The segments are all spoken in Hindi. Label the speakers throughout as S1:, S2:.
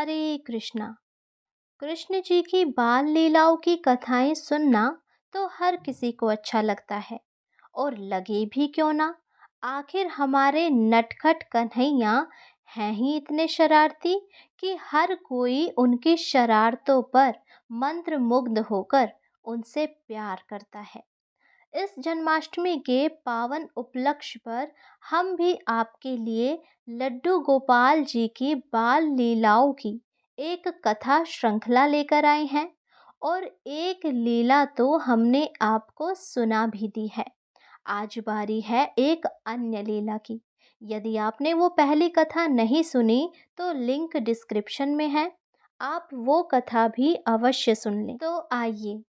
S1: हरे कृष्णा। कृष्ण जी की बाल लीलाओं की कथाएं सुनना तो हर किसी को अच्छा लगता है, और लगे भी क्यों ना। आखिर हमारे नटखट कन्हैया हैं ही इतने शरारती कि हर कोई उनकी शरारतों पर मंत्रमुग्ध होकर उनसे प्यार करता है। इस जन्माष्टमी के पावन उपलक्ष्य पर हम भी आपके लिए लड्डू गोपाल जी की बाल लीलाओं की एक कथा श्रृंखला लेकर आए हैं, और एक लीला तो हमने आपको सुना भी दी है। आज बारी है एक अन्य लीला की। यदि आपने वो पहली कथा नहीं सुनी तो लिंक डिस्क्रिप्शन में है, आप वो कथा भी अवश्य सुन लें। तो आइए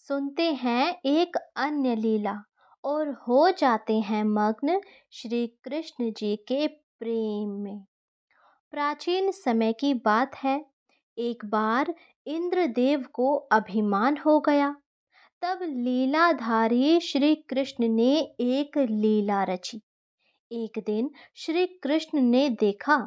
S1: सुनते हैं एक अन्य लीला और हो जाते हैं मग्न श्री कृष्ण जी के प्रेम में। प्राचीन समय की बात है। एक बार इंद्रदेव को अभिमान हो गया। तब लीलाधारी श्री कृष्ण ने एक लीला रची। एक दिन श्री कृष्ण ने देखा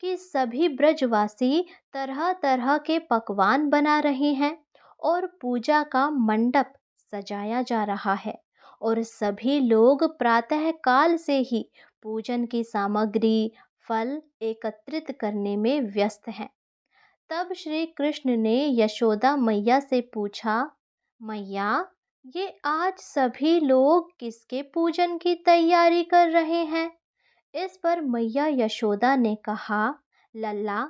S1: कि सभी ब्रजवासी तरह तरह के पकवान बना रहे हैं और पूजा का मंडप सजाया जा रहा है, और सभी लोग प्रातः काल से ही पूजन की सामग्री फल एकत्रित करने में व्यस्त हैं। तब श्री कृष्ण ने यशोदा मैया से पूछा, मैया, ये आज सभी लोग किसके पूजन की तैयारी कर रहे हैं? इस पर मैया यशोदा ने कहा, लल्ला,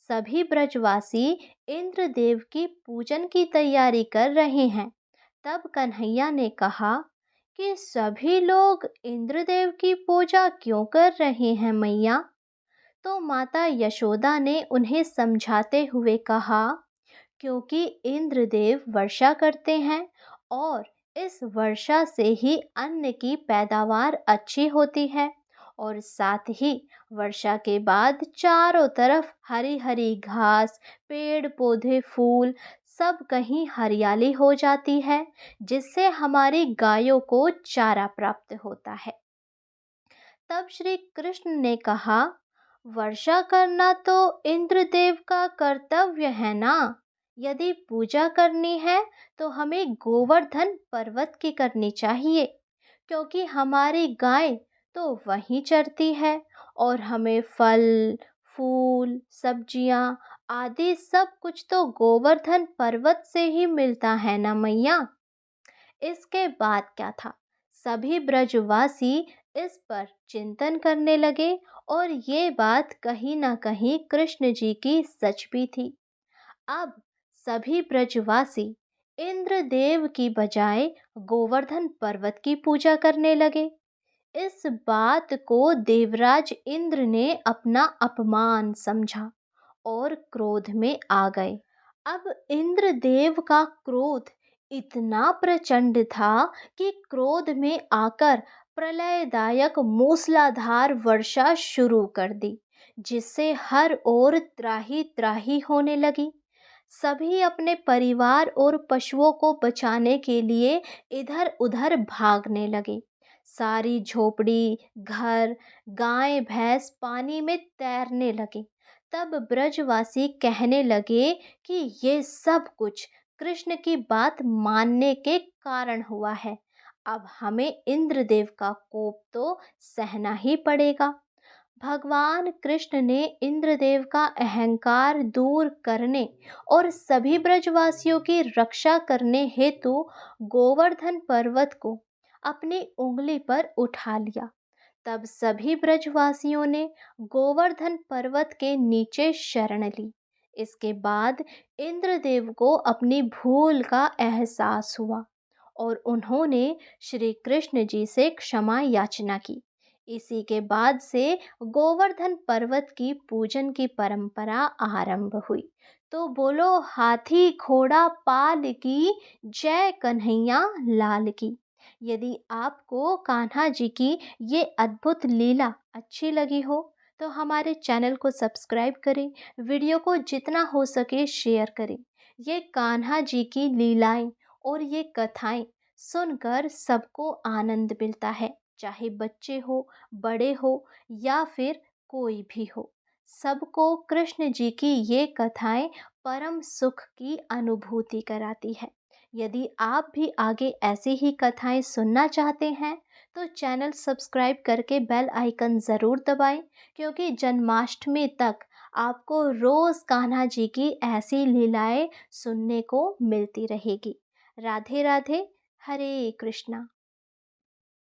S1: सभी ब्रजवासी इंद्रदेव की पूजन की तैयारी कर रहे हैं। तब कन्हैया ने कहा कि सभी लोग इंद्रदेव की पूजा क्यों कर रहे हैं मैया? तो माता यशोदा ने उन्हें समझाते हुए कहा, क्योंकि इंद्रदेव वर्षा करते हैं और इस वर्षा से ही अन्न की पैदावार अच्छी होती है, और साथ ही वर्षा के बाद चारों तरफ हरी हरी घास, पेड़ पौधे, फूल, सब कहीं हरियाली हो जाती है, जिससे हमारी गायों को चारा प्राप्त होता है। तब श्री कृष्ण ने कहा, वर्षा करना तो इंद्रदेव का कर्तव्य है ना। यदि पूजा करनी है तो हमें गोवर्धन पर्वत की करनी चाहिए, क्योंकि हमारी गाय तो वहीं चरती है, और हमें फल, फूल, सब्जियां आदि सब कुछ तो गोवर्धन पर्वत से ही मिलता है ना मैया। इसके बाद क्या था, सभी ब्रजवासी इस पर चिंतन करने लगे, और ये बात कहीं ना कहीं कृष्ण जी की सच भी थी। अब सभी ब्रजवासी इंद्रदेव की बजाय गोवर्धन पर्वत की पूजा करने लगे। इस बात को देवराज इंद्र ने अपना अपमान समझा और क्रोध में आ गए। अब इंद्रदेव का क्रोध इतना प्रचंड था कि क्रोध में आकर प्रलयदायक मूसलाधार वर्षा शुरू कर दी, जिससे हर ओर त्राही त्राही होने लगी। सभी अपने परिवार और पशुओं को बचाने के लिए इधर उधर भागने लगे। सारी झोपड़ी, घर, गाय भैंस पानी में तैरने लगे। तब ब्रजवासी कहने लगे कि ये सब कुछ कृष्ण की बात मानने के कारण हुआ है। अब हमें इंद्रदेव का कोप तो सहना ही पड़ेगा। भगवान कृष्ण ने इंद्रदेव का अहंकार दूर करने और सभी ब्रजवासियों की रक्षा करने हेतु गोवर्धन पर्वत को अपनी उंगली पर उठा लिया। तब सभी ब्रजवासियों ने गोवर्धन पर्वत के नीचे शरण ली। इसके बाद इंद्रदेव को अपनी भूल का एहसास हुआ, और उन्होंने श्री कृष्ण जी से क्षमा याचना की। इसी के बाद से गोवर्धन पर्वत की पूजन की परंपरा आरंभ हुई। तो बोलो हाथी घोड़ा पाल की, जय कन्हैया लाल की। यदि आपको कान्हा जी की ये अद्भुत लीला अच्छी लगी हो तो हमारे चैनल को सब्सक्राइब करें, वीडियो को जितना हो सके शेयर करें। ये कान्हा जी की लीलाएं और ये कथाएं सुनकर सबको आनंद मिलता है, चाहे बच्चे हो, बड़े हो या फिर कोई भी हो। सबको कृष्ण जी की ये कथाएं परम सुख की अनुभूति कराती है। यदि आप भी आगे ऐसी ही कथाएं सुनना चाहते हैं तो चैनल सब्सक्राइब करके बेल आइकन ज़रूर दबाएं, क्योंकि जन्माष्टमी तक आपको रोज़ कान्हा जी की ऐसी लीलाएं सुनने को मिलती रहेगी। राधे राधे। हरे कृष्णा।